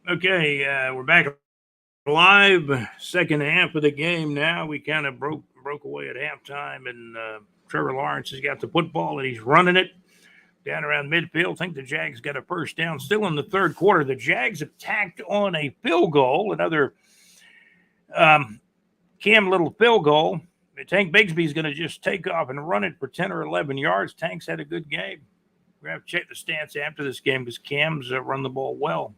Okay, we're back live. Second half of the game now. We kind of broke away at halftime, and Trevor Lawrence has got the football and he's running it down around midfield. I think the Jags got a first down. Still in the third quarter, the Jags have tacked on a field goal, another Cam Little field goal. Tank Bigsby's going to just take off and run it for 10 or 11 yards. Tank's had a good game. We're going to have to check the stats after this game because Cam's run the ball well.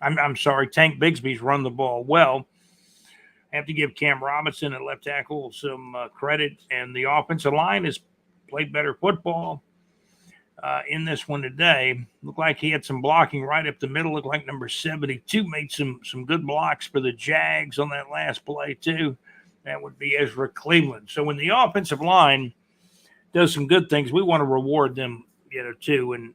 I'm sorry, Tank Bigsby's run the ball well. I have to give Cam Robinson at left tackle some credit, and the offensive line has played better football in this one today. Looked like he had some blocking right up the middle. Looked like number 72 made some good blocks for the Jags on that last play too. That would be Ezra Cleveland. So when the offensive line does some good things, we want to reward them, too. And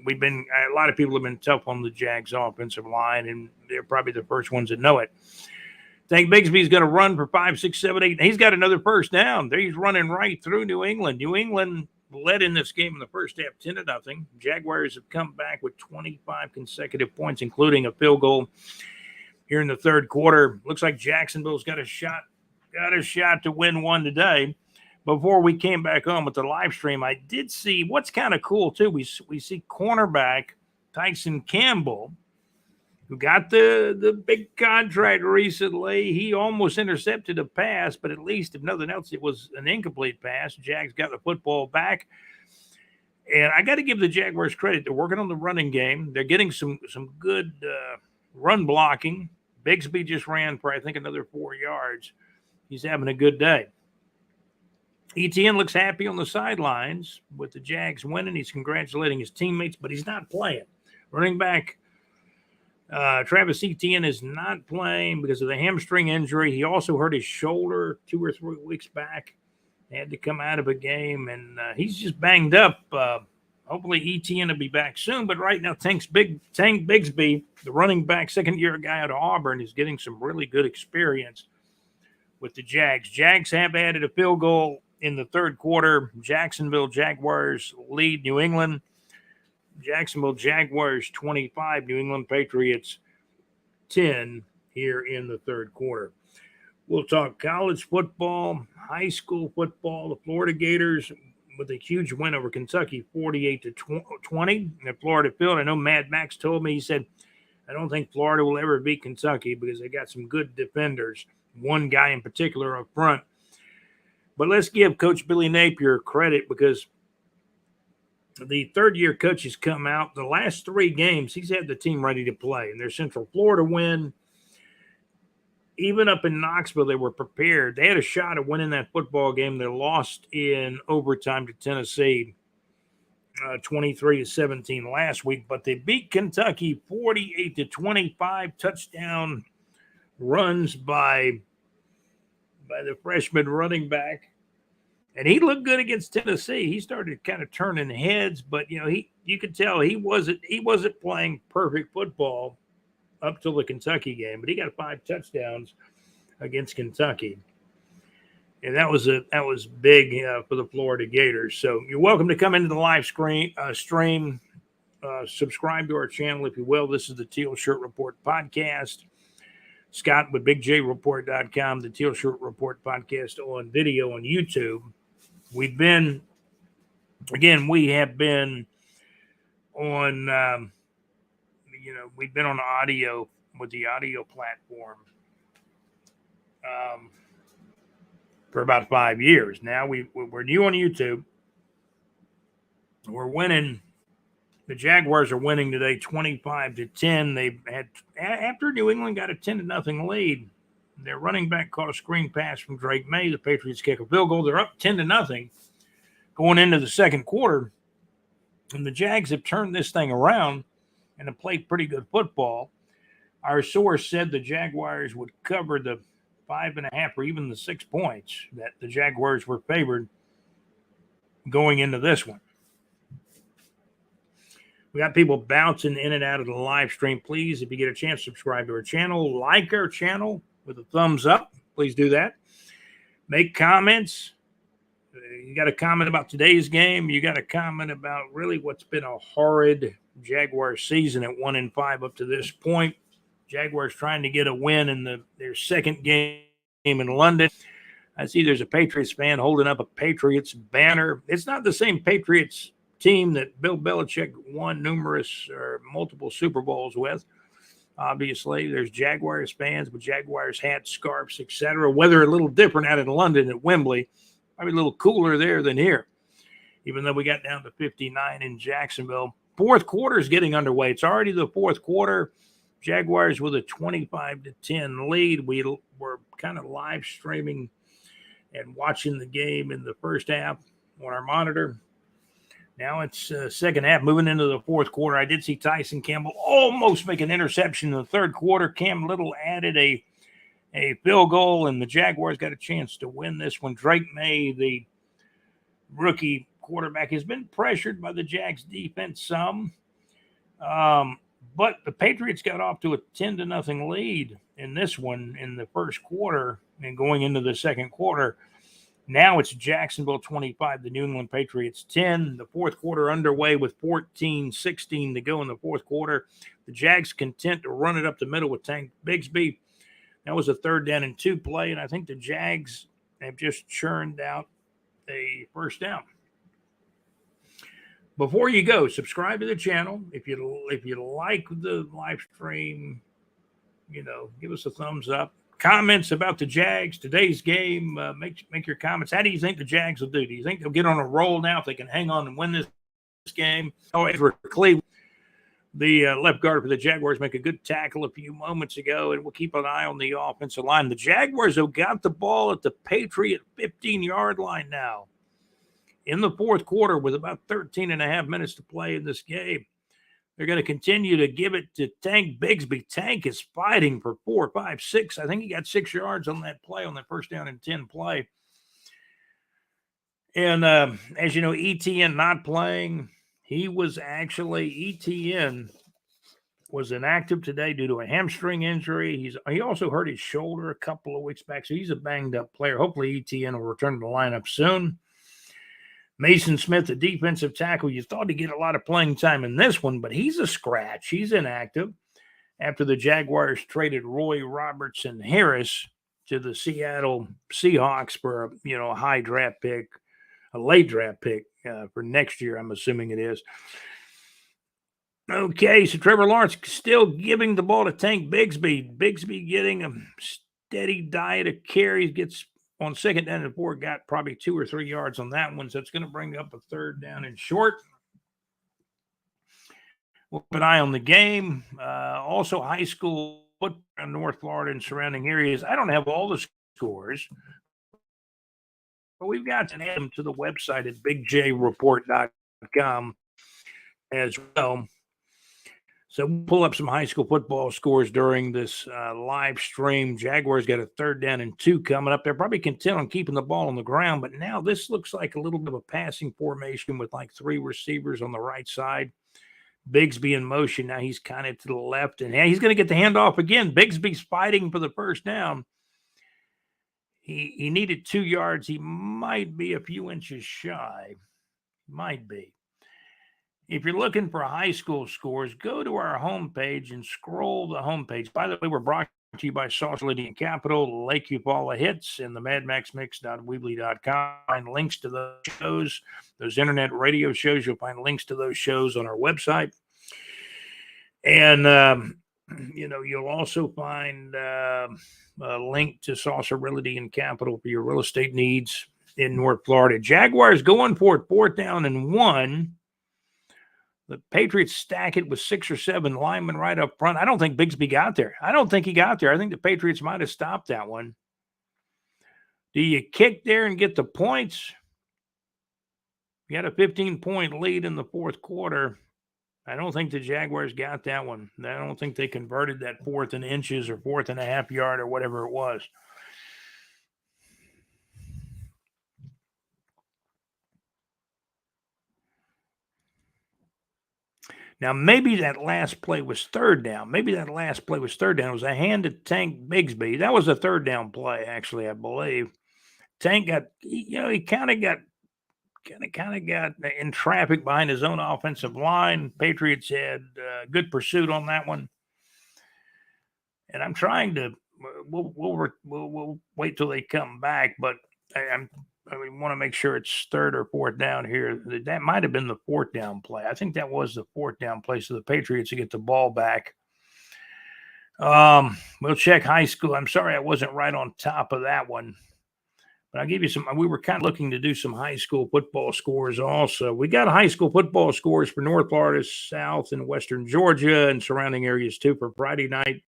we've been a lot of people have been tough on the Jags offensive line, and they're probably the first ones that know it. I think Bigsby's going to run for 5, 6, 7, 8. He's got another first down. He's running right through New England. New England led in this game in the first half 10-0. Jaguars have come back with 25 consecutive points, including a field goal here in the third quarter. Looks like Jacksonville's got a shot to win one today. Before we came back on with the live stream, I did see what's kind of cool too. We see cornerback Tyson Campbell, who got the big contract recently. He almost intercepted a pass, but at least if nothing else, it was an incomplete pass. Jags got the football back. And I got to give the Jaguars credit. They're working on the running game. They're getting some good run blocking. Bigsby just ran for, I think, another 4 yards. He's having a good day. Etienne looks happy on the sidelines with the Jags winning. He's congratulating his teammates, but he's not playing. Running back Travis Etienne is not playing because of the hamstring injury. He also hurt his shoulder 2 or 3 weeks back. He had to come out of a game, and he's just banged up. Hopefully Etienne will be back soon, but right now Tank Bigsby, the running back, second-year guy out of Auburn, is getting some really good experience with the Jags. Jags have added a field goal in the third quarter. Jacksonville Jaguars lead New England. Jacksonville Jaguars 25, New England Patriots 10 here in the third quarter. We'll talk college football, high school football. The Florida Gators with a huge win over Kentucky, 48-20 at Florida Field. I know Mad Max told me, he said, I don't think Florida will ever beat Kentucky because they got some good defenders, one guy in particular up front. But let's give Coach Billy Napier credit because the third-year coach has come out. The last 3 games, he's had the team ready to play. And their Central Florida win, even up in Knoxville, they were prepared. They had a shot at winning that football game. They lost in overtime to Tennessee, 23-17 last week. But they beat Kentucky 48-25. Touchdown runs by the freshman running back. And he looked good against Tennessee. He started kind of turning heads, but you could tell he wasn't playing perfect football up till the Kentucky game, but he got 5 touchdowns against Kentucky. And that was big for the Florida Gators. So you're welcome to come into the live stream. Subscribe to our channel, if you will. This is the Teal Shirt Report podcast. Scott with BigJReport.com, the Teal Shirt Report podcast on video on YouTube. We have been on, we've been on audio with the audio platform for about 5 years. Now we're new on YouTube. We're winning. The Jaguars are winning today 25-10. They've had, after New England got a 10-0 lead, their running back caught a screen pass from Drake May. The Patriots kick a field goal. They're up 10-0 going into the second quarter. And the Jags have turned this thing around and have played pretty good football. Our source said the Jaguars would cover the 5.5 or even the 6 points that the Jaguars were favored going into this one. We got people bouncing in and out of the live stream. Please, if you get a chance, subscribe to our channel. Like our channel with a thumbs up. Please do that. Make comments. You got a comment about today's game. You got a comment about really what's been a horrid Jaguars season at 1-5 up to this point. Jaguars trying to get a win in their second game in London. I see there's a Patriots fan holding up a Patriots banner. It's not the same Patriots team that Bill Belichick won numerous or multiple Super Bowls with. Obviously, there's Jaguars fans with Jaguars hats, scarves, etc. Weather a little different out in London at Wembley. Probably a little cooler there than here, even though we got down to 59 in Jacksonville. Fourth quarter is getting underway. It's already the fourth quarter. Jaguars with a 25-10 lead. We were kind of live streaming and watching the game in the first half on our monitor. Now it's second half, moving into the fourth quarter. I did see Tyson Campbell almost make an interception in the third quarter. Cam Little added a field goal, and the Jaguars got a chance to win this one. Drake May, the rookie quarterback, has been pressured by the Jags defense some. But the Patriots got off to a 10-0 lead in this one in the first quarter and going into the second quarter. Now it's Jacksonville 25, the New England Patriots 10. The fourth quarter underway with 14-16 to go in the fourth quarter. The Jags content to run it up the middle with Tank Bigsby. That was a 3rd down and 2 play, and I think the Jags have just churned out a first down. Before you go, subscribe to the channel. If you like the live stream, give us a thumbs up. Comments about the Jags, today's game, make your comments. How do you think the Jags will do? Do you think they'll get on a roll now if they can hang on and win this game? Oh, Edward Cleveland, the left guard for the Jaguars, make a good tackle a few moments ago, and we'll keep an eye on the offensive line. The Jaguars have got the ball at the Patriot 15-yard line now in the fourth quarter with about 13 and a half minutes to play in this game. They're going to continue to give it to Tank Bigsby. Tank is fighting for 4, 5, 6. I think he got 6 yards on that play, on that first down and 10 play. And as you know, ETN not playing. ETN was inactive today due to a hamstring injury. He also hurt his shoulder a couple of weeks back, so he's a banged-up player. Hopefully ETN will return to the lineup soon. Mason Smith, the defensive tackle, you thought he'd get a lot of playing time in this one, but he's a scratch. He's inactive after the Jaguars traded Roy Robertson Harris to the Seattle Seahawks for a high draft pick, a late draft pick for next year, I'm assuming it is. Okay, so Trevor Lawrence still giving the ball to Tank Bigsby. Bigsby getting a steady diet of carries, gets on 2nd down and 4, got probably 2 or 3 yards on that one, so it's going to bring up a 3rd down and short. We'll keep an eye on the game. Also, high school football in North Florida and surrounding areas. I don't have all the scores, but we've got to add them to the website at bigjreport.com as well. So we'll pull up some high school football scores during this live stream. Jaguars got a 3rd down and 2 coming up. They're probably content on keeping the ball on the ground, but now this looks like a little bit of a passing formation with like 3 receivers on the right side. Bigsby in motion. Now he's kind of to the left, and he's going to get the handoff again. Bigsby's fighting for the first down. He needed 2 yards. He might be a few inches shy. Might be. If you're looking for high school scores, go to our homepage and scroll the homepage. By the way, we're brought to you by Sausalito and Capital, Lake Eufaula Hits, and the MadMaxMix.weebly.com. Find links to those shows, those internet radio shows. You'll find links to those shows on our website. And, you'll also find a link to Saucer Realty and Capital for your real estate needs in North Florida. Jaguars going for it, 4th down and 1. The Patriots stack it with 6 or 7 linemen right up front. I don't think Bigsby got there. I don't think he got there. I think the Patriots might have stopped that one. Do you kick there and get the points? You got a 15-point lead in the fourth quarter. I don't think the Jaguars got that one. I don't think they converted that 4th and inches or 4th and a half yard or whatever it was. Now, maybe that last play was 3rd down. It was a hand to Tank Bigsby. That was a 3rd down play, actually, I believe. Tank got, he kind of got kind of got in traffic behind his own offensive line. Patriots had good pursuit on that one. And I'm trying to we'll wait till they come back, but I want to make sure it's third or fourth down here. That might have been the fourth down play. I think that was the fourth down play, so the Patriots to get the ball back. We'll check high school. I'm sorry I wasn't right on top of that one, but I'll give you some. We were kind of looking to do some high school football scores also. We got high school football scores for North Florida, South, and Western Georgia and surrounding areas too for Friday night,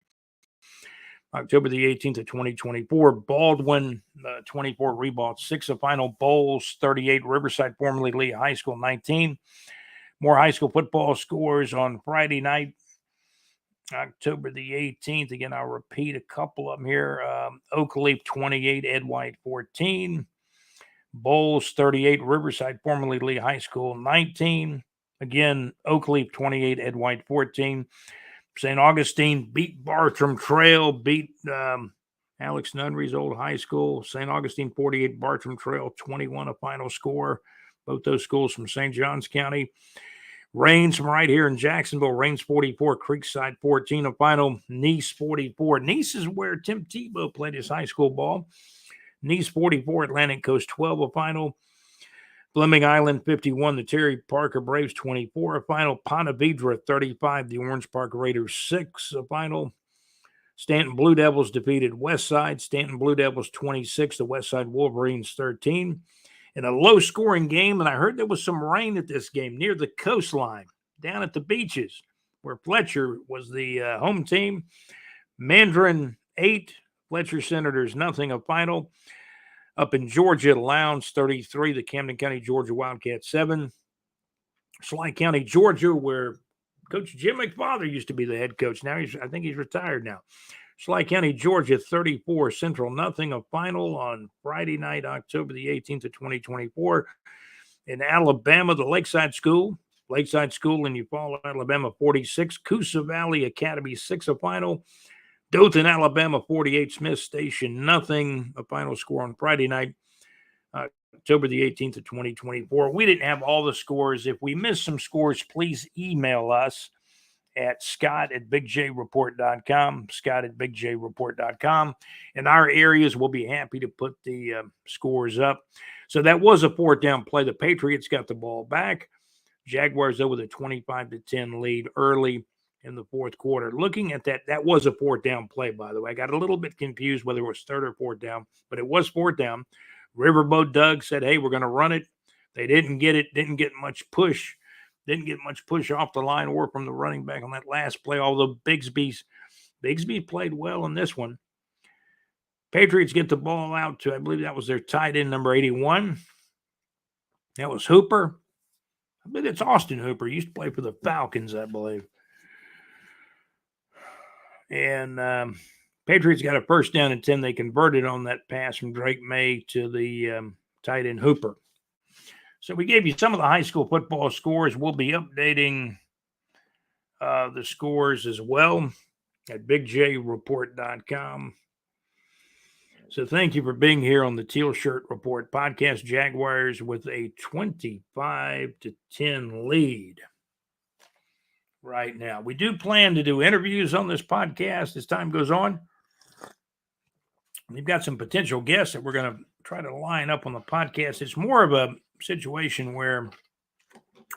October the 18th of 2024. Baldwin, 24, Rebound 6 of final. Bowles, 38, Riverside, formerly Lee High School, 19. More high school football scores on Friday night, October the 18th. Again, I'll repeat a couple of them here. Oakleaf, 28, Ed White, 14. Bowles, 38, Riverside, formerly Lee High School, 19. Again, Oakleaf, 28, Ed White, 14. St. Augustine beat Bartram Trail, beat Alex Nunnery's old high school. St. Augustine 48, Bartram Trail 21, a final score. Both those schools from St. Johns County. Rains from right here in Jacksonville. Rains 44, Creekside 14, a final. Nice 44. Nice is where Tim Tebow played his high school ball. Nice 44, Atlantic Coast 12, a final. Fleming Island 51, the Terry Parker Braves 24, a final. Ponte Vedra 35, the Orange Park Raiders 6, a final. Stanton Blue Devils defeated Westside. Stanton Blue Devils 26, the Westside Wolverines 13. In a low-scoring game, and I heard there was some rain at this game near the coastline, down at the beaches, where Fletcher was the home team. Mandarin 8, Fletcher Senators nothing, a final. Up in Georgia, Lowndes 33, the Camden County, Georgia Wildcats 7. Sly County, Georgia, where Coach Jim McFather used to be the head coach. Now I think he's retired now. Sly County, Georgia 34, Central nothing, a final on Friday night, October the 18th of 2024. In Alabama, the Lakeside School in Eufaula, Alabama 46, Coosa Valley Academy 6, a final. Dothan, Alabama 48, Smith Station nothing, a final score on Friday night, October the 18th of 2024. We didn't have all the scores. If we missed some scores, please email us at scott@bigjreport.com, scott@bigjreport.com. In our areas, we'll be happy to put the scores up. So that was a fourth down play. The Patriots got the ball back. Jaguars, though, with a 25-10 lead early in the fourth quarter. Looking at that was a fourth down play, by the way. I got a little bit confused whether it was third or fourth down, but it was fourth down. Riverboat Doug said, hey, we're going to run it. They didn't get it, didn't get much push off the line or from the running back on that last play, although Bigsby played well in this one. Patriots get the ball out to, I believe that was their tight end, number 81. That was Hooper. I believe it's Austin Hooper. He used to play for the Falcons, I believe. And Patriots got a first down and 10. They converted on that pass from Drake May to the tight end Hooper. So we gave you some of the high school football scores. We'll be updating the scores as well at bigjreport.com. So thank you for being here on the Teal Shirt Report podcast. Jaguars with a 25-10 lead right now. We do plan to do interviews on this podcast as time goes on. We've got some potential guests that we're going to try to line up on the podcast. It's more of a situation where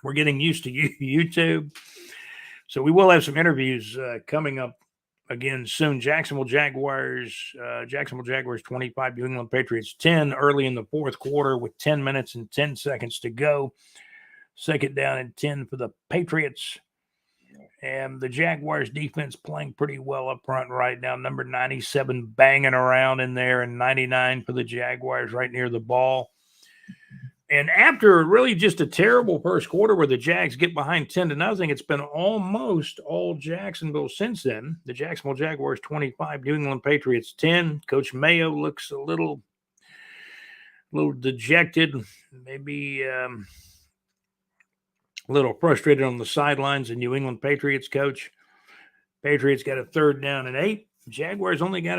we're getting used to YouTube. So we will have some interviews coming up again soon. Jacksonville Jaguars 25, New England Patriots 10 early in the fourth quarter with 10 minutes and 10 seconds to go. Second down and 10 for the Patriots. And the Jaguars defense playing pretty well up front right now. Number 97 banging around in there, and 99 for the Jaguars right near the ball. And after really just a terrible first quarter where the Jags get behind 10-0, it's been almost all Jacksonville since then. The Jacksonville Jaguars 25, New England Patriots 10. Coach Mayo looks a little dejected, maybe a little frustrated on the sidelines. The New England Patriots coach. Patriots got a third down and 8. Jaguars only got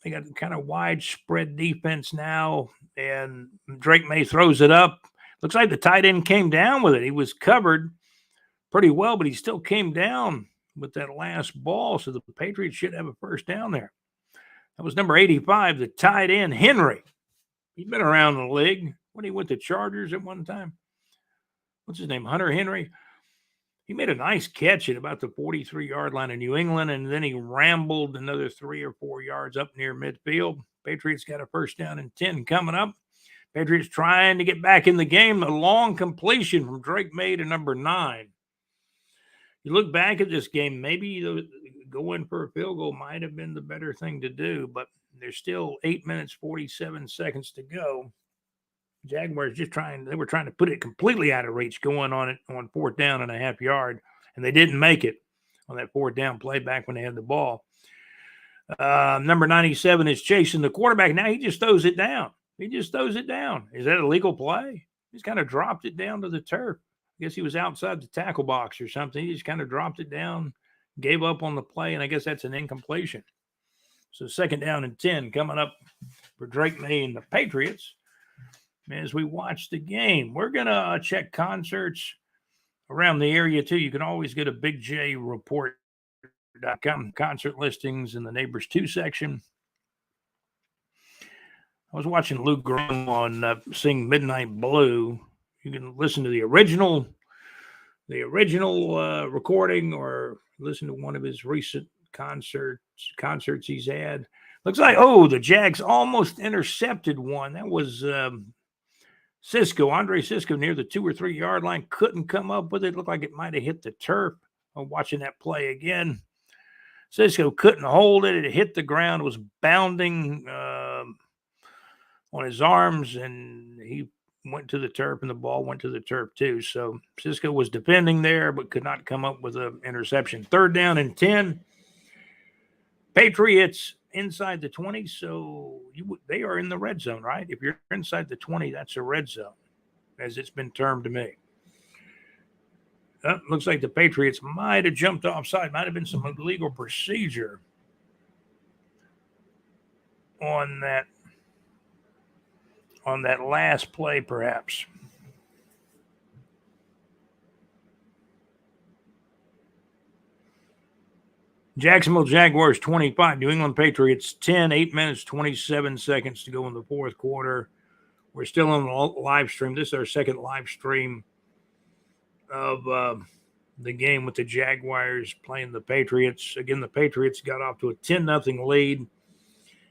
they got kind of widespread defense now, and Drake May throws it up. Looks like the tight end came down with it. He was covered pretty well, but he still came down with that last ball. So the Patriots should have a first down there. That was number 85, the tight end, Henry. He's been around the league. When he went to Chargers at one time. What's his name? Hunter Henry. He made a nice catch at about the 43-yard line in New England, and then he rambled another 3 or 4 yards up near midfield. Patriots got a first down and 10 coming up. Patriots trying to get back in the game. A long completion from Drake May to number 9. You look back at this game, maybe going for a field goal might have been the better thing to do, but there's still 8 minutes, 47 seconds to go. Jaguars they were trying to put it completely out of reach going on it on 4th down and a half yard, and they didn't make it on that 4th down play back when they had the ball. Number 97 is chasing the quarterback. Now he just throws it down. Is that a legal play? He's kind of dropped it down to the turf. I guess he was outside the tackle box or something. He just kind of dropped it down, gave up on the play, and I guess that's an incompletion. So 2nd down and 10 coming up for Drake May and the Patriots. As we watch the game, we're going to check concerts around the area, too. You can always get a bigjreport.com concert listings in the Neighbors 2 section. I was watching Lou Graham on sing Midnight Blue. You can listen to the original recording or listen to one of his recent concerts he's had. Looks like, the Jags almost intercepted one. That was Andre Cisco near the 2 or 3 yard line, couldn't come up with it. Looked like it might have hit the turf. I'm watching that play again. Cisco couldn't hold it. It hit the ground, was bounding on his arms, and he went to the turf, and the ball went to the turf too. So Cisco was defending there, but could not come up with an interception. 3rd down and 10. Patriots inside the 20, so they are in the red zone, right? If you're inside the 20, that's a red zone, as it's been termed to me. Looks like the Patriots might have jumped offside. Might have been some illegal procedure on that last play, perhaps. Jacksonville Jaguars 25, New England Patriots 10, 8 minutes, 27 seconds to go in the 4th quarter. We're still on the live stream. This is our second live stream of the game with the Jaguars playing the Patriots. Again, the Patriots got off to a 10-0 lead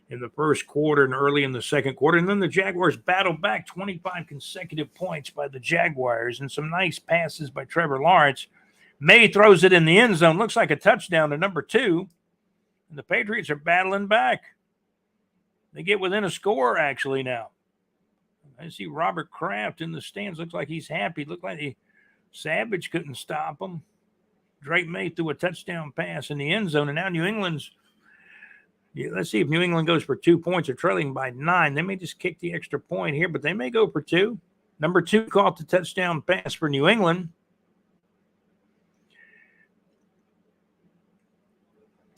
in the 1st quarter and early in the 2nd quarter. And then the Jaguars battled back 25 consecutive points by the Jaguars and some nice passes by Trevor Lawrence. May throws it in the end zone. Looks like a touchdown to number 2. And the Patriots are battling back. They get within a score, actually, now. I see Robert Kraft in the stands. Looks like he's happy. Looked like Savage couldn't stop him. Drake May threw a touchdown pass in the end zone. And now New England's let's see if New England goes for 2 points. They're trailing by 9. They may just kick the extra point here, but they may go for 2. Number 2 caught the touchdown pass for New England.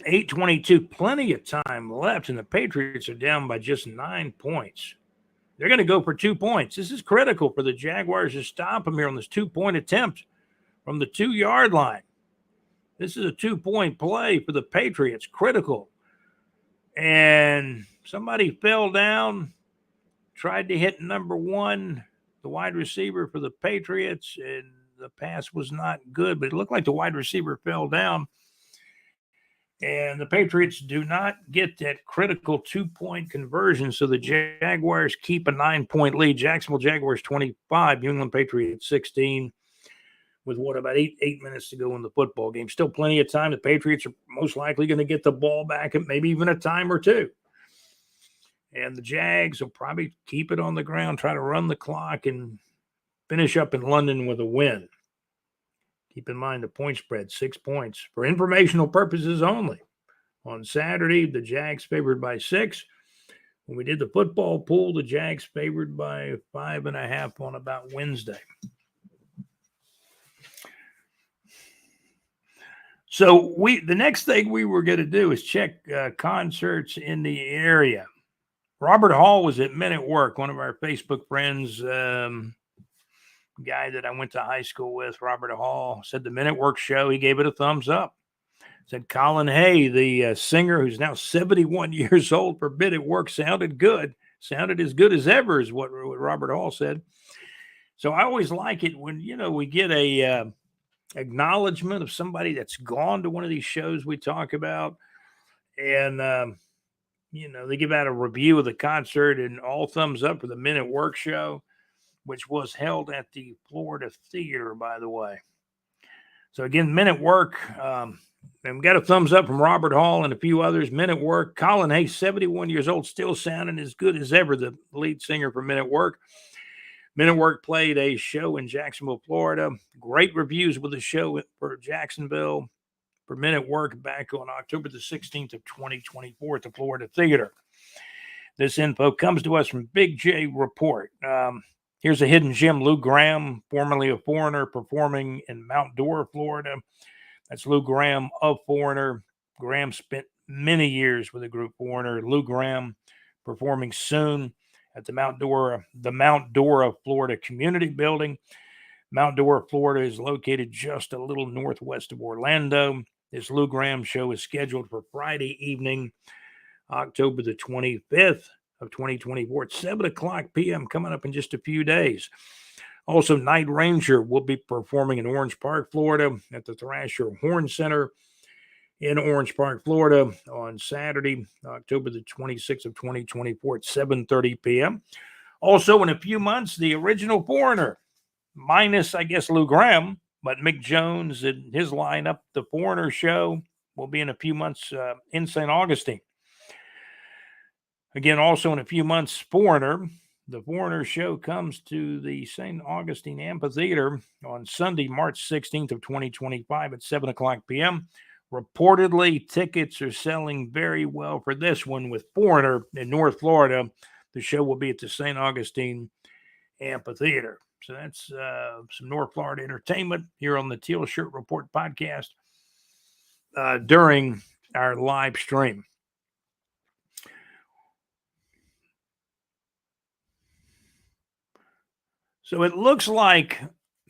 8:22, plenty of time left, and the Patriots are down by just 9 points. They're going to go for 2 points. This is critical for the Jaguars to stop them here on this 2-point attempt from the 2-yard line. This is a 2-point play for the Patriots, critical. And somebody fell down, tried to hit number 1, the wide receiver for the Patriots, and the pass was not good, but it looked like the wide receiver fell down. And the Patriots do not get that critical 2-point conversion, so the Jaguars keep a 9-point lead. Jacksonville Jaguars 25, New England Patriots 16, with about eight minutes to go in the football game. Still plenty of time. The Patriots are most likely going to get the ball back at maybe even a time or two. And the Jags will probably keep it on the ground, try to run the clock, and finish up in London with a win. Keep in mind the point spread, 6 points. For informational purposes only. On Saturday, the Jags favored by 6. When we did the football pool, the Jags favored by 5.5 on about Wednesday. So the next thing we were going to do is check concerts in the area. Robert Hall was at Men at Work, one of our Facebook friends. guy that I went to high school with, Robert Hall, said the Minute Work show, he gave it a thumbs up. Said Colin Hay, the singer who's now 71 years old, for Minute Work sounded good. Sounded as good as ever, is what Robert Hall said. So I always like it when, we get a acknowledgement of somebody that's gone to one of these shows we talk about. And, they give out a review of the concert, and all thumbs up for the Minute Work show, which was held at the Florida Theater, by the way. So again, Minute Work, and we got a thumbs up from Robert Hall and a few others. Minute Work, Colin Hayes, 71 years old, still sounding as good as ever, the lead singer for Minute Work. Minute Work played a show in Jacksonville, Florida. Great reviews with the show for Jacksonville for Minute Work back on October the 16th of 2024 at the Florida Theater. This info comes to us from Big J Report. Here's a hidden gem. Lou Graham, formerly of Foreigner, performing in Mount Dora, Florida. That's Lou Graham of Foreigner. Graham spent many years with the group Foreigner. Lou Graham performing soon at the Mount Dora, Florida Community Building. Mount Dora, Florida is located just a little northwest of Orlando. This Lou Graham show is scheduled for Friday evening, October the 25th of 2024 at 7 o'clock p.m. coming up in just a few days. Also, Night Ranger will be performing in Orange Park, Florida at the Thrasher Horn Center in Orange Park, Florida on Saturday, October the 26th of 2024 at 7:30 p.m. Also, in a few months, the original Foreigner, minus, I guess, Lou Graham, but Mick Jones and his lineup, the Foreigner show, will be in a few months in St. Augustine. Again, also in a few months, the Foreigner show comes to the St. Augustine Amphitheater on Sunday, March 16th of 2025 at 7 o'clock p.m. Reportedly, tickets are selling very well for this one with Foreigner in North Florida. The show will be at the St. Augustine Amphitheater. So that's some North Florida entertainment here on the Teal Shirt Report podcast during our live stream. So it looks like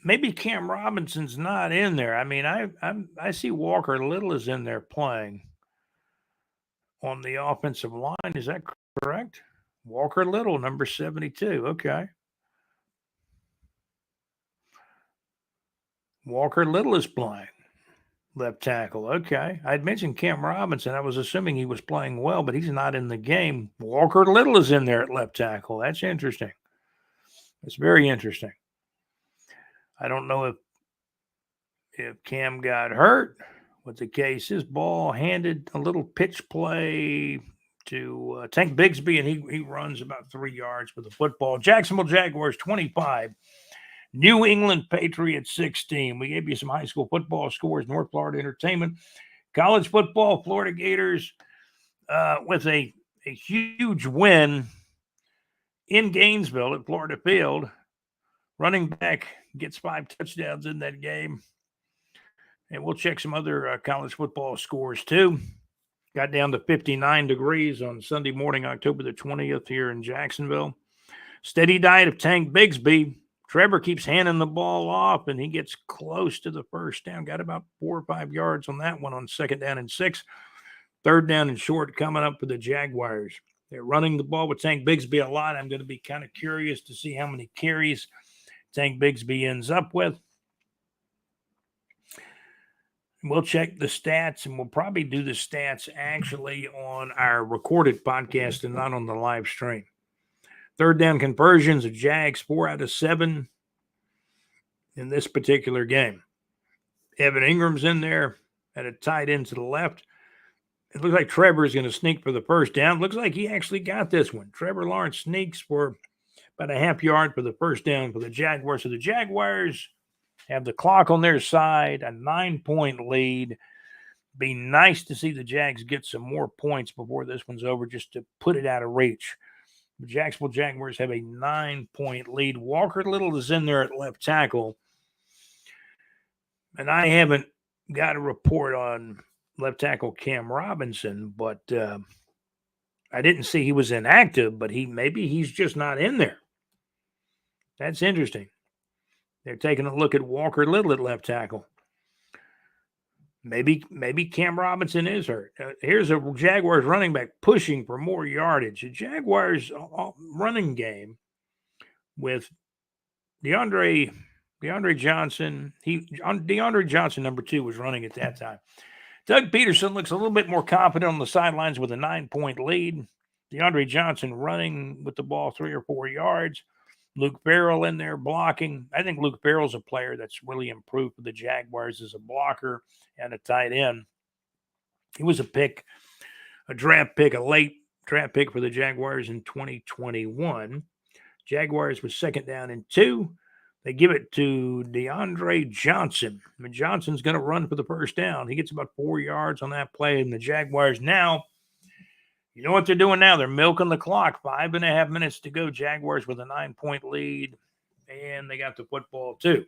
maybe Cam Robinson's not in there. I mean, I see Walker Little is in there playing on the offensive line. Is that correct? Walker Little, number 72. Okay. Walker Little is playing left tackle. Okay. I'd mentioned Cam Robinson. I was assuming he was playing well, but he's not in the game. Walker Little is in there at left tackle. That's interesting. It's very interesting. I don't know if Cam got hurt, what the case is. Ball handed a little pitch play to Tank Bigsby, and he runs about 3 yards with the football. Jacksonville Jaguars 25, New England Patriots 16. We gave you some high school football scores, North Florida entertainment. College football, Florida Gators with a huge win in Gainesville at Florida Field. Running back gets 5 touchdowns in that game. And we'll check some other college football scores too. Got down to 59 degrees on Sunday morning, October the 20th here in Jacksonville. Steady diet of Tank Bigsby. Trevor keeps handing the ball off, and he gets close to the first down. Got about 4 or 5 yards on that one on 2nd down and 6. 3rd down and short coming up for the Jaguars. They're running the ball with Tank Bigsby a lot. I'm going to be kind of curious to see how many carries Tank Bigsby ends up with. We'll check the stats, and we'll probably do the stats actually on our recorded podcast and not on the live stream. 3rd down conversions of Jags, 4 out of 7 in this particular game. Evan Ingram's in there at a tight end to the left. It looks like Trevor is going to sneak for the first down. Looks like he actually got this one. Trevor Lawrence sneaks for about a half yard for the first down for the Jaguars. So the Jaguars have the clock on their side, a 9-point lead. Be nice to see the Jags get some more points before this one's over, just to put it out of reach. The Jacksonville Jaguars have a 9-point lead. Walker Little is in there at left tackle. And I haven't got a report on left tackle Cam Robinson, but I didn't see he was inactive, but maybe he's just not in there. That's interesting. They're taking a look at Walker Little at left tackle. Maybe Cam Robinson is hurt. Here's a Jaguars running back pushing for more yardage. The Jaguars running game with DeAndre Johnson. DeAndre Johnson, number 2, was running at that time. Doug Peterson looks a little bit more confident on the sidelines with a 9-point lead. DeAndre Johnson running with the ball 3 or 4 yards. Luke Farrell in there blocking. I think Luke Farrell's a player that's really improved for the Jaguars as a blocker and a tight end. He was a late draft pick for the Jaguars in 2021. Jaguars was 2nd down and 2. They give it to DeAndre Johnson. Johnson's going to run for the first down. He gets about 4 yards on that play, and the Jaguars now, you know what they're doing now? They're milking the clock. 5.5 minutes to go. Jaguars with a 9-point lead, and they got the football too.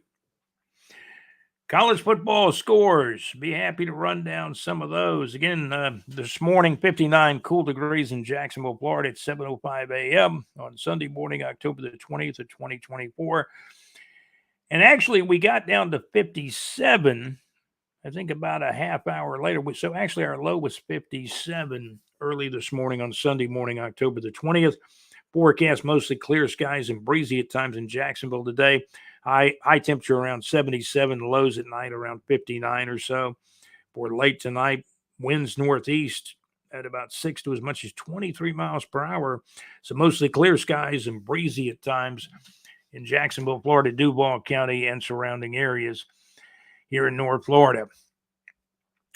College football scores. Be happy to run down some of those. Again, this morning, 59 cool degrees in Jacksonville, Florida at 7:05 a.m. on Sunday morning, October the 20th of 2024. And actually, we got down to 57, I think about a half hour later. So actually, our low was 57 early this morning on Sunday morning, October the 20th. Forecast mostly clear skies and breezy at times in Jacksonville today. High temperature around 77, lows at night around 59 or so. For late tonight, winds northeast at about 6 to as much as 23 miles per hour. So mostly clear skies and breezy at times in Jacksonville, Florida, Duval County, and surrounding areas here in North Florida.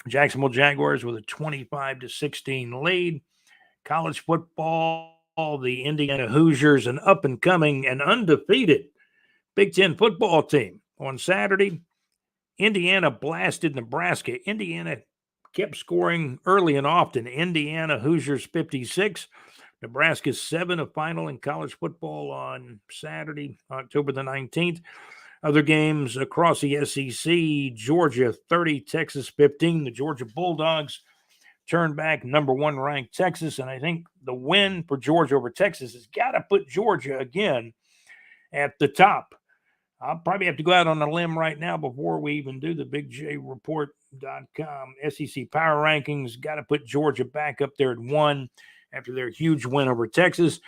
Jacksonville Jaguars with a 25-16 lead. College football, the Indiana Hoosiers, an up-and-coming and undefeated Big Ten football team. On Saturday, Indiana blasted Nebraska. Indiana kept scoring early and often. Indiana Hoosiers 56. Nebraska 7, a final in college football on Saturday, October the 19th. Other games across the SEC, Georgia 30, Texas 15. The Georgia Bulldogs turned back number 1 ranked Texas, and I think the win for Georgia over Texas has got to put Georgia again at the top. I'll probably have to go out on a limb right now before we even do the BigJReport.com SEC Power Rankings. Got to put Georgia back up there at 1 after their huge win over Texas.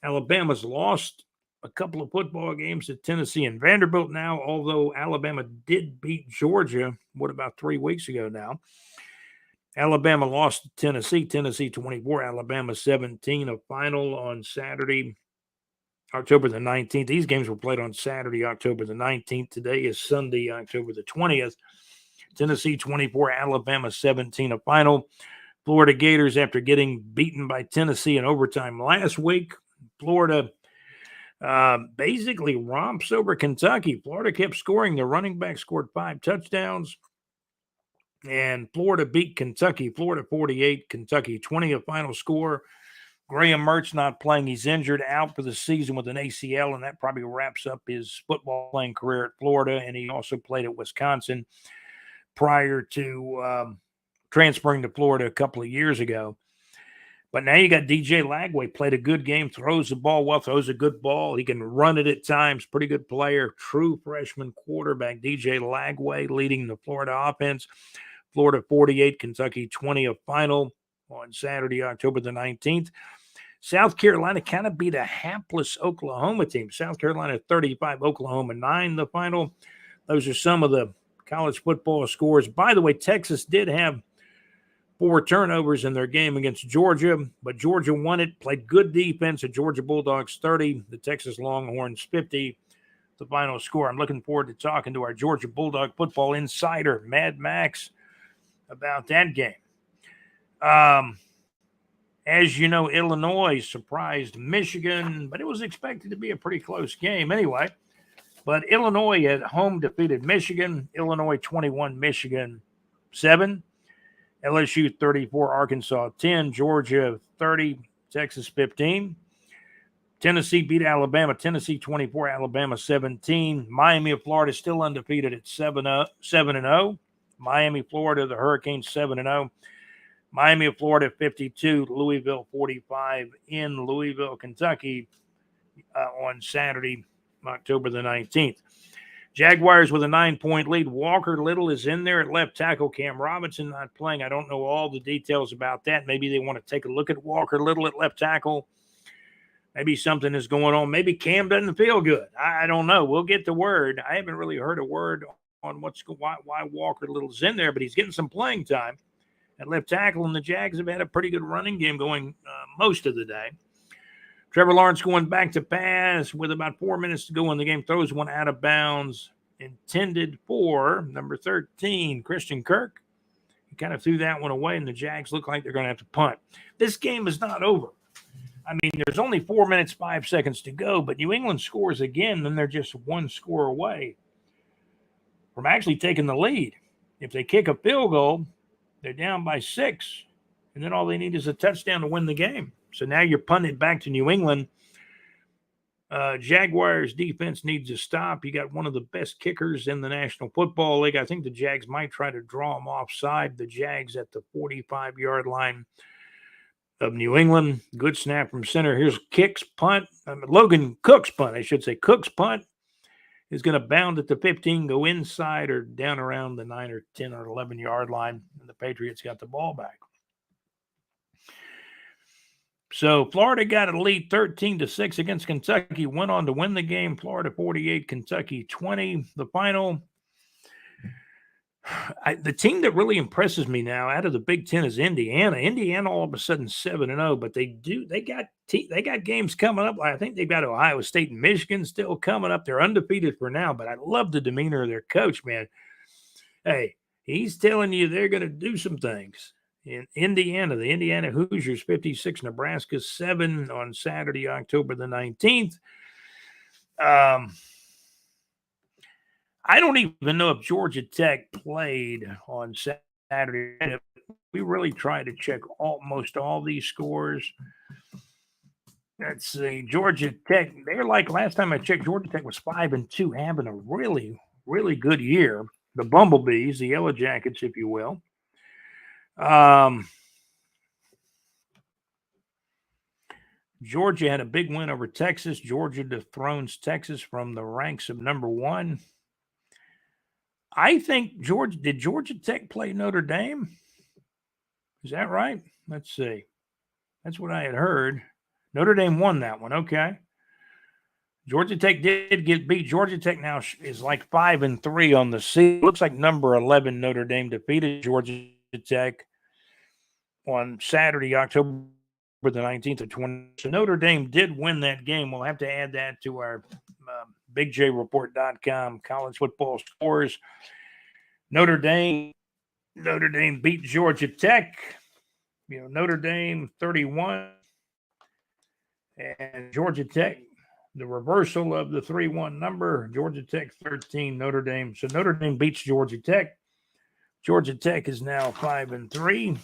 Alabama's lost a couple of football games at Tennessee and Vanderbilt now, although Alabama did beat Georgia, about 3 weeks ago now. Alabama lost to Tennessee 24, Alabama 17, a final on Saturday, October the 19th. These games were played on Saturday, October the 19th. Today is Sunday, October the 20th. Tennessee 24, Alabama 17, a final. Florida Gators, after getting beaten by Tennessee in overtime last week, Florida basically romps over Kentucky. Florida kept scoring. Their running back scored 5 touchdowns. And Florida beat Kentucky. Florida 48, Kentucky 20, a final score. Graham Mertz not playing. He's injured, out for the season with an ACL, and that probably wraps up his football playing career at Florida. And he also played at Wisconsin prior to transferring to Florida a couple of years ago. But now you got DJ Lagway, played a good game, throws the ball well, throws a good ball. He can run it at times. Pretty good player. True freshman quarterback, DJ Lagway, leading the Florida offense. Florida 48, Kentucky 20, a final on Saturday, October the 19th. South Carolina kind of beat a hapless Oklahoma team. South Carolina 35, Oklahoma 9, the final. Those are some of the college football scores. By the way, Texas did have 4 turnovers in their game against Georgia, but Georgia won it, played good defense. The Georgia Bulldogs 30, the Texas Longhorns 50, the final score. I'm looking forward to talking to our Georgia Bulldog football insider, Mad Max, about that game. As you know, Illinois surprised Michigan, but it was expected to be a pretty close game anyway. But Illinois at home defeated Michigan. Illinois 21, Michigan 7. LSU 34, Arkansas 10. Georgia 30, Texas 15. Tennessee beat Alabama. Tennessee 24, Alabama 17. Miami of Florida still undefeated at 7-0. Miami, Florida, the Hurricanes 7-0. Miami of Florida 52, Louisville 45 in Louisville, Kentucky on Saturday, October the 19th. Jaguars with a 9-point lead. Walker Little is in there at left tackle. Cam Robinson not playing. I don't know all the details about that. Maybe they want to take a look at Walker Little at left tackle. Maybe something is going on. Maybe Cam doesn't feel good. I don't know. We'll get the word. I haven't really heard a word on why Walker Little's in there, but he's getting some playing time at left tackle, and the Jags have had a pretty good running game going most of the day. Trevor Lawrence going back to pass with about 4 minutes to go in the game. Throws one out of bounds, intended for number 13, Christian Kirk. He kind of threw that one away, and the Jags look like they're going to have to punt. This game is not over. I mean, there's only 4 minutes, 5 seconds to go, but New England scores again, then they're just one score away from actually taking the lead. If they kick a field goal, they're down by 6, and then all they need is a touchdown to win the game. So now you're punting back to New England. Jaguars defense needs to stop. You got one of the best kickers in the National Football League. I think the Jags might try to draw them offside. The Jags at the 45-yard line of New England. Good snap from center. Here's Cook's punt. Logan Cook's punt, I should say. Cook's punt is going to bound at the 15, go inside or down around the 9 or 10 or 11-yard line, and the Patriots got the ball back. So Florida got a lead 13-6 against Kentucky, went on to win the game. Florida 48, Kentucky 20. The final, the team that really impresses me now out of the Big Ten is Indiana. Indiana all of a sudden 7-0, but they got games coming up. I think they've got Ohio State and Michigan still coming up. They're undefeated for now, but I love the demeanor of their coach, man. Hey, he's telling you they're going to do some things. In Indiana, the Indiana Hoosiers 56, Nebraska 7 on Saturday, October the 19th. I don't even know if Georgia Tech played on Saturday. We really tried to check almost all these scores. Let's see. Georgia Tech, they're like last time I checked, Georgia Tech was 5-2, having a really, really good year. The Bumblebees, the Yellow Jackets, if you will. Georgia had a big win over Texas. Georgia dethrones Texas from the ranks of number 1. I think did Georgia Tech play Notre Dame? Is that right? Let's see. That's what I had heard. Notre Dame won that one. Okay. Georgia Tech did get beat. Georgia Tech now is like 5-3 on the season. Looks like number 11 Notre Dame defeated Georgia Tech on Saturday, October the 19th of 20. So Notre Dame did win that game. We'll have to add that to our BigJReport.com college football scores. Notre Dame beat Georgia Tech. Notre Dame 31 and Georgia Tech, the reversal of the 3-1 number. Georgia Tech 13, Notre Dame. So Notre Dame beats Georgia Tech. Georgia Tech is now 5-3.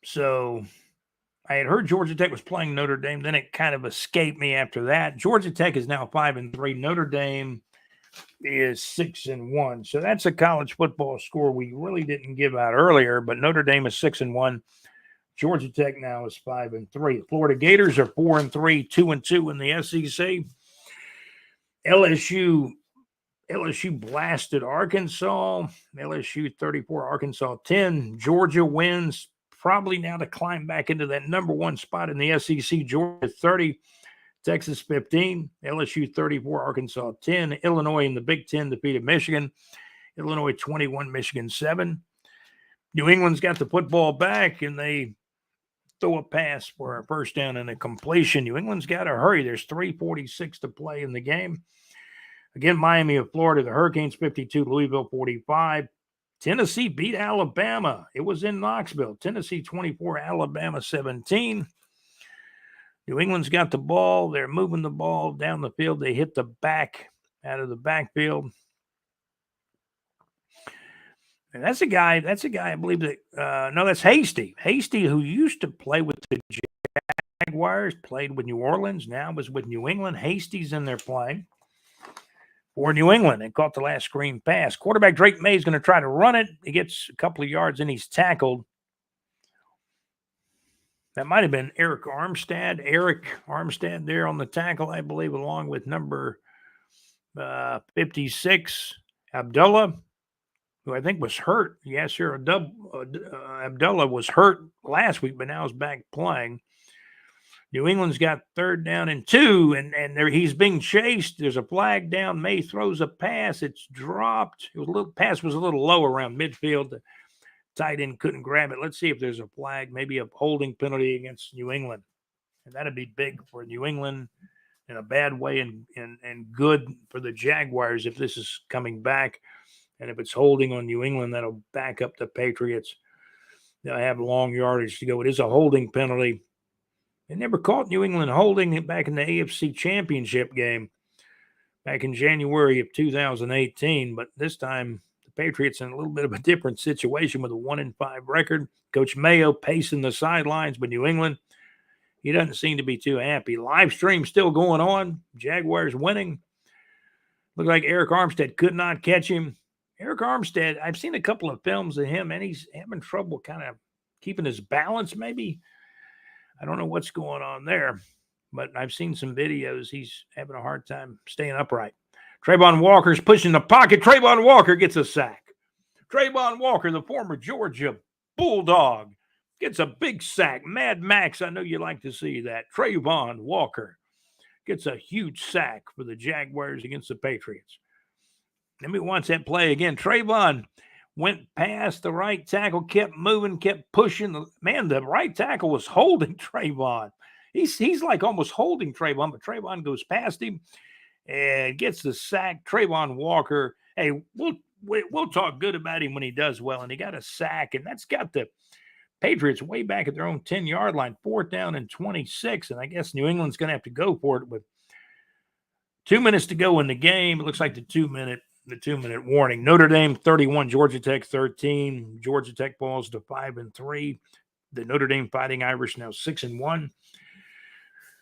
So I had heard Georgia Tech was playing Notre Dame. Then it kind of escaped me after that. Georgia Tech is now 5-3. Notre Dame is 6-1. So that's a college football score we really didn't give out earlier, but Notre Dame is 6-1. Georgia Tech now is 5-3. Florida Gators are 4-3, 2-2 in the SEC. LSU blasted Arkansas. LSU 34, Arkansas 10. Georgia wins, probably now to climb back into that number 1 spot in the SEC. Georgia 30, Texas 15. LSU 34, Arkansas 10. Illinois in the Big Ten defeated Michigan. Illinois 21, Michigan 7. New England's got the football back, and they throw a pass for a first down and a completion. New England's got to hurry. There's 3:46 to play in the game. Again, Miami of Florida, the Hurricanes 52, Louisville 45. Tennessee beat Alabama. It was in Knoxville. Tennessee 24, Alabama 17. New England's got the ball. They're moving the ball down the field. They hit the back out of the backfield. And that's a guy, I believe that, no, that's Hasty. Hasty, who used to play with the Jaguars, played with New Orleans, now was with New England. Hasty's in there playing for New England and caught the last screen pass. Quarterback Drake May is going to try to run it. He gets a couple of yards and he's tackled. That might have been Eric Armstead. Eric Armstead there on the tackle, I believe, along with number 56, Abdullah, who I think was hurt. Yes, sir. Abdullah was hurt last week, but now is back playing. New England's got 3rd down and 2, and he's being chased. There's a flag down. May throws a pass. It's dropped. Pass was a little low around midfield. The tight end couldn't grab it. Let's see if there's a flag, maybe a holding penalty against New England. And that'd be big for New England in a bad way and good for the Jaguars if this is coming back. And if it's holding on New England, that'll back up the Patriots. They'll have long yardage to go. It is a holding penalty. They never caught New England holding it back in the AFC Championship game back in January of 2018. But this time, the Patriots in a little bit of a different situation with a 1-5 record. Coach Mayo pacing the sidelines, but New England, he doesn't seem to be too happy. Live stream still going on. Jaguars winning. Looked like Eric Armstead could not catch him. Eric Armstead, I've seen a couple of films of him, and he's having trouble kind of keeping his balance, maybe. I don't know what's going on there, but I've seen some videos. He's having a hard time staying upright. Trayvon Walker's pushing the pocket. Trayvon Walker gets a sack. Trayvon Walker, the former Georgia Bulldog, gets a big sack. Mad Max, I know you like to see that. Trayvon Walker gets a huge sack for the Jaguars against the Patriots. Let me watch that play again. Trayvon went past the right tackle, kept moving, kept pushing. The right tackle was holding Trayvon. He's like almost holding Trayvon, but Trayvon goes past him and gets the sack. Trayvon Walker, hey, we'll talk good about him when he does well, and he got a sack, and that's got the Patriots way back at their own 10-yard line, 4th down and 26, and I guess New England's going to have to go for it with 2 minutes to go in the game. It looks like the two-minute warning. Notre Dame 31, Georgia Tech 13. Georgia Tech falls to 5-3. The Notre Dame Fighting Irish now 6-1.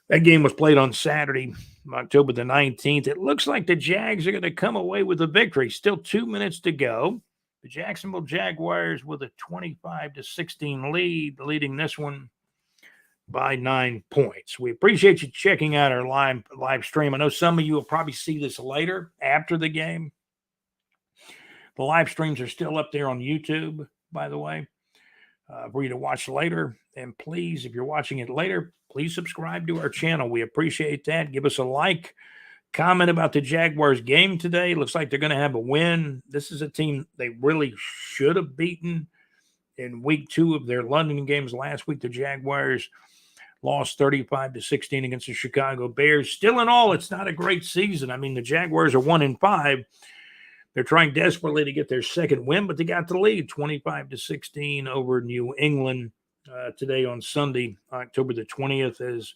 That game was played on Saturday, October the 19th. It looks like the Jags are going to come away with a victory. Still 2 minutes to go. The Jacksonville Jaguars with a 25-16 lead, leading this one by 9 points. We appreciate you checking out our live stream. I know some of you will probably see this later after the game. The live streams are still up there on YouTube, by the way, for you to watch later. And please, if you're watching it later, please subscribe to our channel. We appreciate that. Give us a like. Comment about the Jaguars game today. Looks like they're going to have a win. This is a team they really should have beaten in week 2 of their London games last week. The Jaguars lost 35-16 against the Chicago Bears. Still in all, it's not a great season. I mean, the Jaguars are 1-5. They're trying desperately to get their second win, but they got the lead 25-16 over New England today on Sunday, October the 20th, as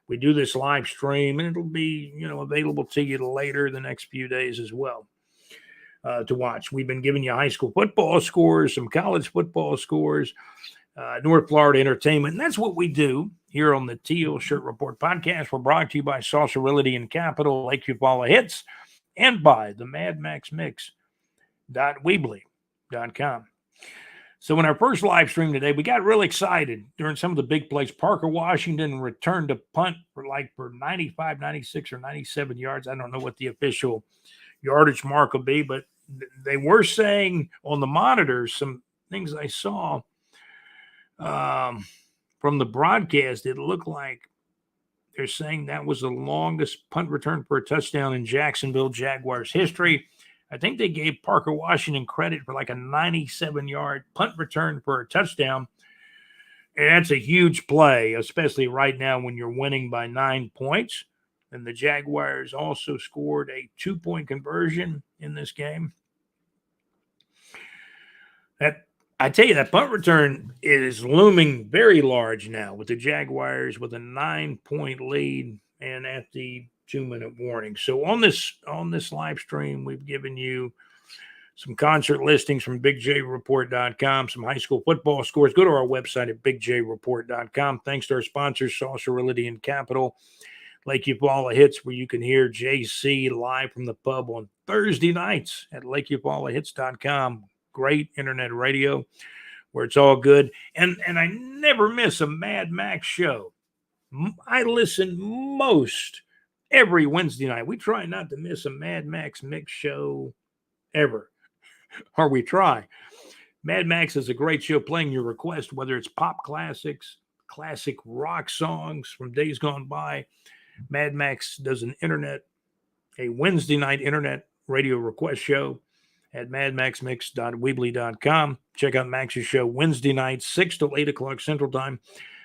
we do this live stream, and it'll be, available to you later the next few days as well to watch. We've been giving you high school football scores, some college football scores, North Florida entertainment, and that's what we do here on the TEAL Shirt Report podcast. We're brought to you by Saucer Realty and Capital, Lake Eufaula Hits, and by the MadMaxMix.weebly.com. So in our first live stream today, we got real excited during some of the big plays. Parker Washington returned to punt for 95, 96, or 97 yards. I don't know what the official yardage mark will be, but they were saying on the monitors some things I saw from the broadcast. It looked like they're saying that was the longest punt return for a touchdown in Jacksonville Jaguars history. I think they gave Parker Washington credit for like a 97-yard punt return for a touchdown. And that's a huge play, especially right now when you're winning by 9 points. And the Jaguars also scored a 2-point conversion in this game. I tell you, that punt return is looming very large now with the Jaguars with a 9-point lead and at the 2-minute warning. So on this live stream, we've given you some concert listings from BigJReport.com, some high school football scores. Go to our website at BigJReport.com. Thanks to our sponsors, Saucer Realty and Capital, Lake Eufaula Hits, where you can hear JC live from the pub on Thursday nights at LakeEufaulaHits.com. Great internet radio. where it's all good. And I never miss a Mad Max show. I listen most every Wednesday night. We try not to miss a Mad Max mix show ever, or we try. Mad Max is a great show playing your request, whether it's pop classics, classic rock songs from days gone by. Mad Max does a Wednesday night internet radio request show at madmaxmix.weebly.com. Check out Max's show Wednesday night, 6 till 8 o'clock Central Time,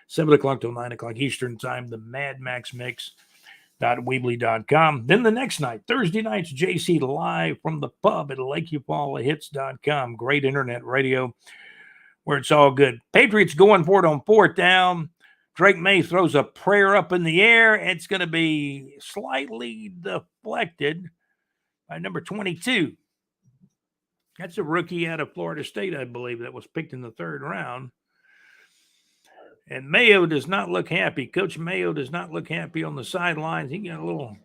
7 o'clock till 9 o'clock Eastern Time, the Mad Max Mix.weebly.com. Then the next night, Thursday nights, JC live from the pub at LakeUpalaHits.com. Great internet radio where it's all good. Patriots going for it on fourth down. Drake May throws a prayer up in the air. It's going to be slightly deflected by number 22. That's a rookie out of Florida State, I believe, that was picked in the third round. And Mayo does not look happy. Coach Mayo does not look happy on the sidelines. He got a little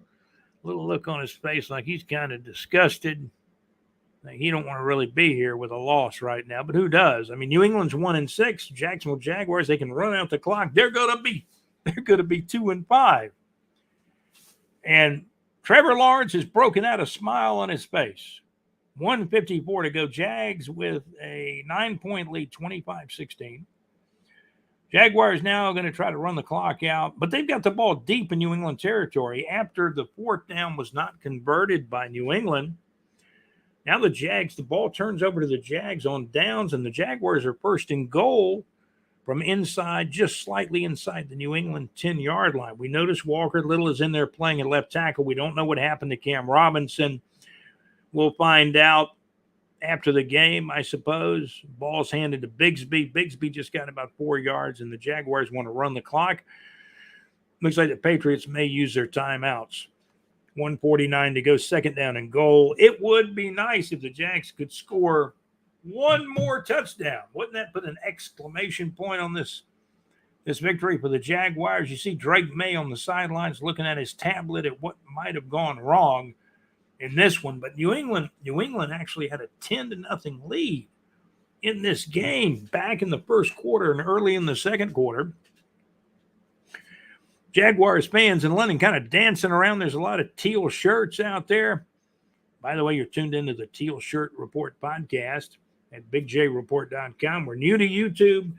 look on his face like he's kind of disgusted. Like he don't want to really be here with a loss right now, but who does? I mean, New England's 1-6. Jacksonville Jaguars, they can run out the clock. They're gonna be 2-5. And Trevor Lawrence has broken out a smile on his face. 1:54 to go. Jags with a 9-point lead, 25-16. Jaguars now going to try to run the clock out, but they've got the ball deep in New England territory after the fourth down was not converted by New England. Now the ball turns over to the Jags on downs, and the Jaguars are first and goal from inside, just slightly inside the New England 10-yard line. We notice Walker Little is in there playing at left tackle. We don't know what happened to Cam Robinson. We'll find out after the game, I suppose. Ball's handed to Bigsby. Bigsby just got about 4 yards, and the Jaguars want to run the clock. Looks like the Patriots may use their timeouts. 1:49 to go, second down and goal. It would be nice if the Jags could score one more touchdown. Wouldn't that put an exclamation point on this victory for the Jaguars? You see Drake May on the sidelines looking at his tablet at what might have gone wrong in this one. But New England actually had a 10-0 lead in this game back in the first quarter and early in the second quarter. Jaguars fans in London kind of dancing around. There's a lot of teal shirts out there. By the way, you're tuned into the Teal Shirt Report podcast at bigjreport.com. We're new to YouTube.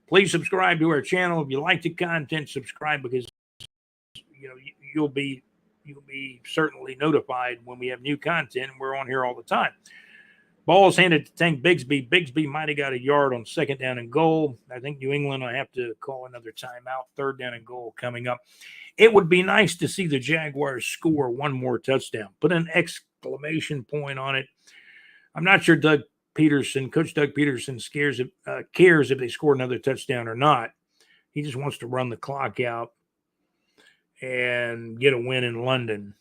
Please subscribe to our channel. If you like the content, subscribe, because you'll be certainly notified when we have new content. We're on here all the time. Ball's handed to Tank Bigsby. Bigsby might have got a yard on second down and goal. I think New England will have to call another timeout. Third down and goal coming up. It would be nice to see the Jaguars score one more touchdown. Put an exclamation point on it. I'm not sure Coach Doug Peterson cares if they score another touchdown or not. He just wants to run the clock out and get a win in London.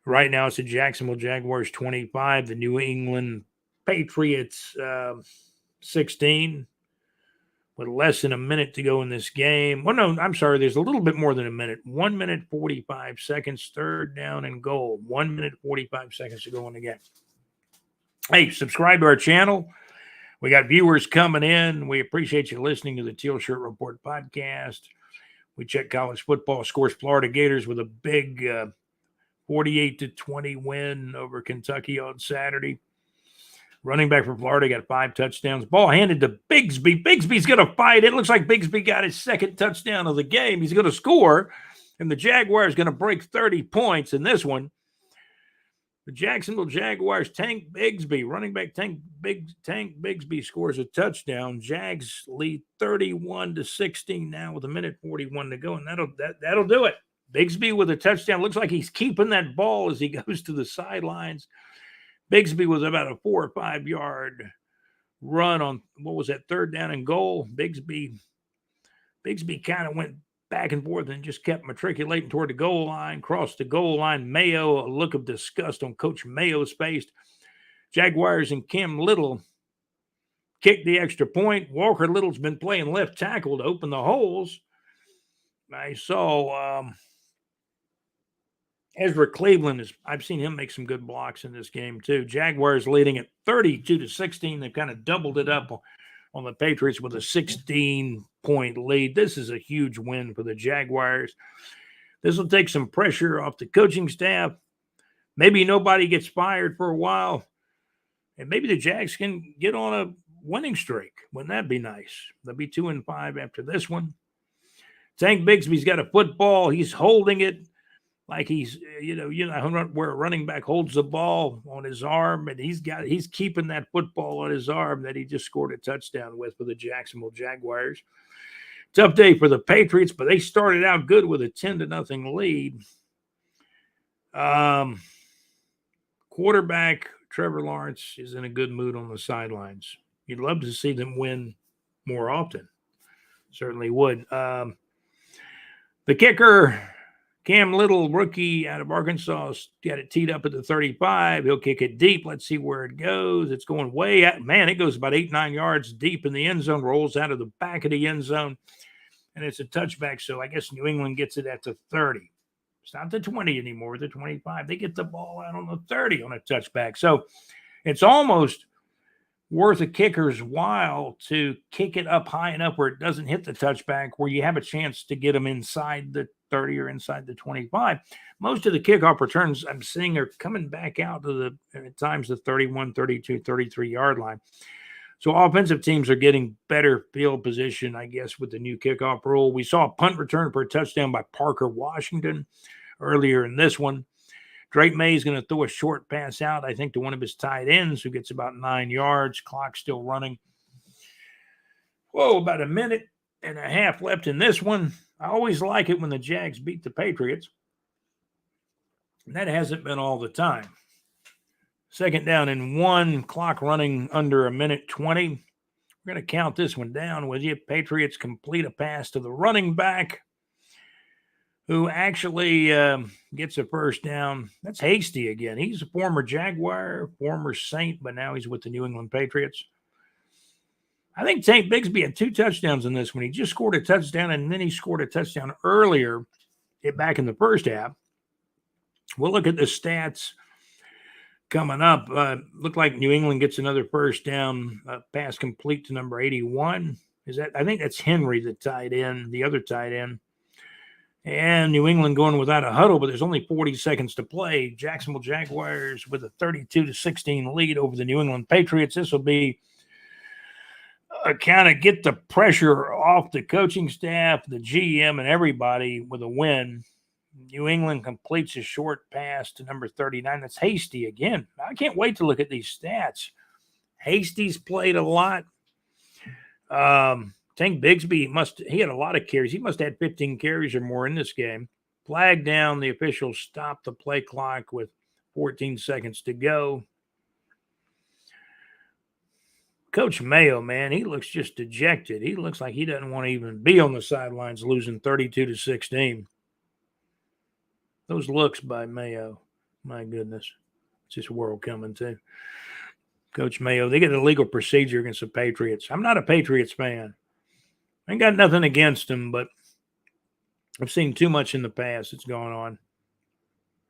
Right now, it's the Jacksonville Jaguars 25, the New England Patriots 16, with less than a minute to go in this game. Well, no, I'm sorry. There's a little bit more than a minute. 1 minute, 45 seconds, third down and goal. 1 minute, 45 seconds to go in the game. Hey, subscribe to our channel. We got viewers coming in. We appreciate you listening to the Teal Shirt Report podcast. We check college football scores. Florida Gators with a big 48-20 win over Kentucky on Saturday. Running back for Florida got 5 touchdowns. Ball handed to Bigsby. Bigsby's going to fight. It looks like Bigsby got his second touchdown of the game. He's going to score, and the Jaguars going to break 30 points in this one. The Jacksonville Jaguars, Tank Bigsby, running back Tank Bigsby scores a touchdown. Jags lead 31-16 now with a minute 41 to go, and that'll do it. Bigsby with a touchdown. Looks like he's keeping that ball as he goes to the sidelines. Bigsby was about a 4 or 5 yard run on, what was that, third down and goal. Bigsby kind of went back and forth and just kept matriculating toward the goal line, crossed the goal line. Mayo, a look of disgust on Coach Mayo's face. Jaguars and Cam Little kicked the extra point. Walker Little's been playing left tackle to open the holes. I saw Ezra Cleveland I've seen him make some good blocks in this game too. Jaguars leading at 32-16. They've kind of doubled it up on the Patriots with a 16-point lead. This is a huge win for the Jaguars. This will take some pressure off the coaching staff. Maybe nobody gets fired for a while. And maybe the Jags can get on a winning streak. Wouldn't that be nice? They'll be 2-5 after this one. Tank Bigsby's got a football. He's holding it like he's, where a running back holds the ball on his arm, and he's keeping that football on his arm that he just scored a touchdown with for the Jacksonville Jaguars. Tough day for the Patriots, but they started out good with a 10-0 lead. Quarterback Trevor Lawrence is in a good mood on the sidelines. You'd love to see them win more often. Certainly would. The kicker, Cam Little, rookie out of Arkansas, got it teed up at the 35. He'll kick it deep. Let's see where it goes. It's going way out. Man, it goes about 8-9 yards deep in the end zone, rolls out of the back of the end zone, and it's a touchback. So I guess New England gets it at the 30. It's not the 20 anymore, the 25. They get the ball out on the 30 on a touchback. So it's almost worth a kicker's while to kick it up high enough where it doesn't hit the touchback, where you have a chance to get them inside the 30 or inside the 25. Most of the kickoff returns I'm seeing are coming back out to at times the 31, 32, 33-yard line. So offensive teams are getting better field position, I guess, with the new kickoff rule. We saw a punt return for a touchdown by Parker Washington earlier in this one. Drake May is going to throw a short pass out, I think, to one of his tight ends, who gets about 9 yards. Clock still running. Whoa, about a minute and a half left in this one. I always like it when the Jags beat the Patriots. And that hasn't been all the time. 2nd down and 1, clock running under a minute 20. We're going to count this one down with you. Patriots complete a pass to the running back, who actually gets a first down. That's Hasty again. He's a former Jaguar, former Saint, but now he's with the New England Patriots. I think Tank Bigsby had 2 touchdowns in this one. He just scored a touchdown, and then he scored a touchdown earlier back in the first half. We'll look at the stats coming up. Look like New England gets another first down, pass complete to number 81. I think that's Henry, the tight end, the other tight end. And New England going without a huddle, but there's only 40 seconds to play. Jacksonville Jaguars with a 32-16 lead over the New England Patriots. This will be kind of get the pressure off the coaching staff, the GM, and everybody with a win. New England completes a short pass to number 39. That's Hasty again. I can't wait to look at these stats. Hasty's played a lot. Tank Bigsby he had a lot of carries. He must have had 15 carries or more in this game. Flag down. The officials stopped the play clock with 14 seconds to go. Coach Mayo, man, he looks just dejected. He looks like he doesn't want to even be on the sidelines, losing 32-16. Those looks by Mayo, my goodness. It's this world coming to. Coach Mayo, they get a legal procedure against the Patriots. I'm not a Patriots fan. I ain't got nothing against them, but I've seen too much in the past that's gone on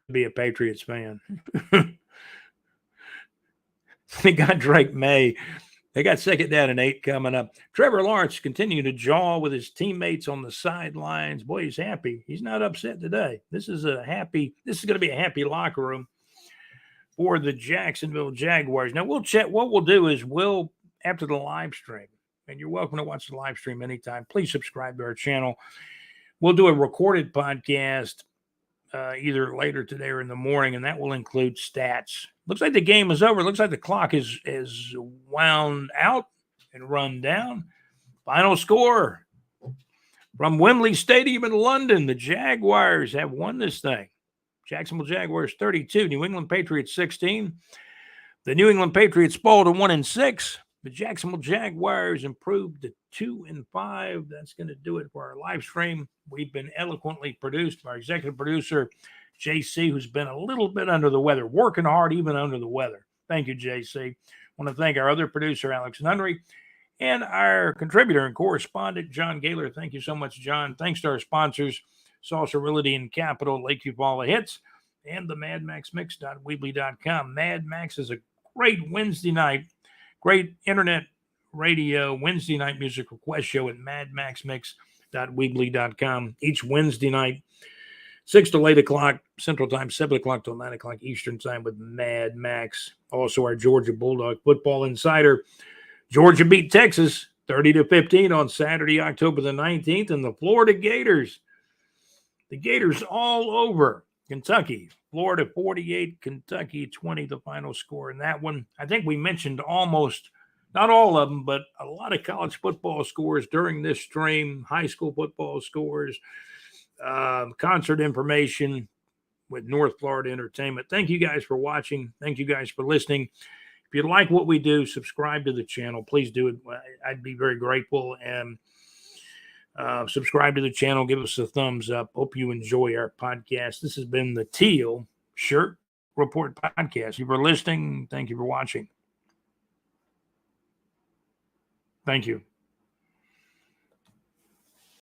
to be a Patriots fan. They got Drake May. They got 2nd down and 8 coming up. Trevor Lawrence continuing to jaw with his teammates on the sidelines. Boy, he's happy. He's not upset today. This is going to be a happy locker room for the Jacksonville Jaguars. Now, we'll check. What we'll do is after the live stream, and you're welcome to watch the live stream anytime, please subscribe to our channel. We'll do a recorded podcast either later today or in the morning, and that will include stats. Looks like the game is over. Looks like the clock is wound out and run down. Final score from Wembley Stadium in London. The Jaguars have won this thing. Jacksonville Jaguars 32, New England Patriots 16. The New England Patriots fall to 1-6. The Jacksonville Jaguars improved to 2-5. That's going to do it for our live stream. We've been eloquently produced by our executive producer, JC, who's been a little bit under the weather, working hard even under the weather. Thank you, JC. I want to thank our other producer, Alex Nunnery, and our contributor and correspondent, John Gaylor. Thank you so much, John. Thanks to our sponsors, Salsa Realty and Capital, Lakeview Ball of Hits, and the madmaxmix.weebly.com. Mad Max is a great Wednesday night, great internet radio Wednesday night music request show at madmaxmix.weebly.com. Each Wednesday night, 6 to 8 o'clock Central Time, 7 o'clock till 9 o'clock Eastern Time with Mad Max. Also, our Georgia Bulldog Football Insider. Georgia beat Texas 30-15 on Saturday, October the 19th, and the Florida Gators. The Gators all over Kentucky. Florida 48, Kentucky 20, the final score in that one. I think we mentioned almost, not all of them, but a lot of college football scores during this stream, high school football scores, concert information with North Florida Entertainment. Thank you guys for watching. Thank you guys for listening. If you like what we do, subscribe to the channel. Please do it. I'd be very grateful. And subscribe to the channel. Give us a thumbs up. Hope you enjoy our podcast. This has been the TEAL Shirt Report Podcast. Thank you for listening. Thank you for watching. Thank you.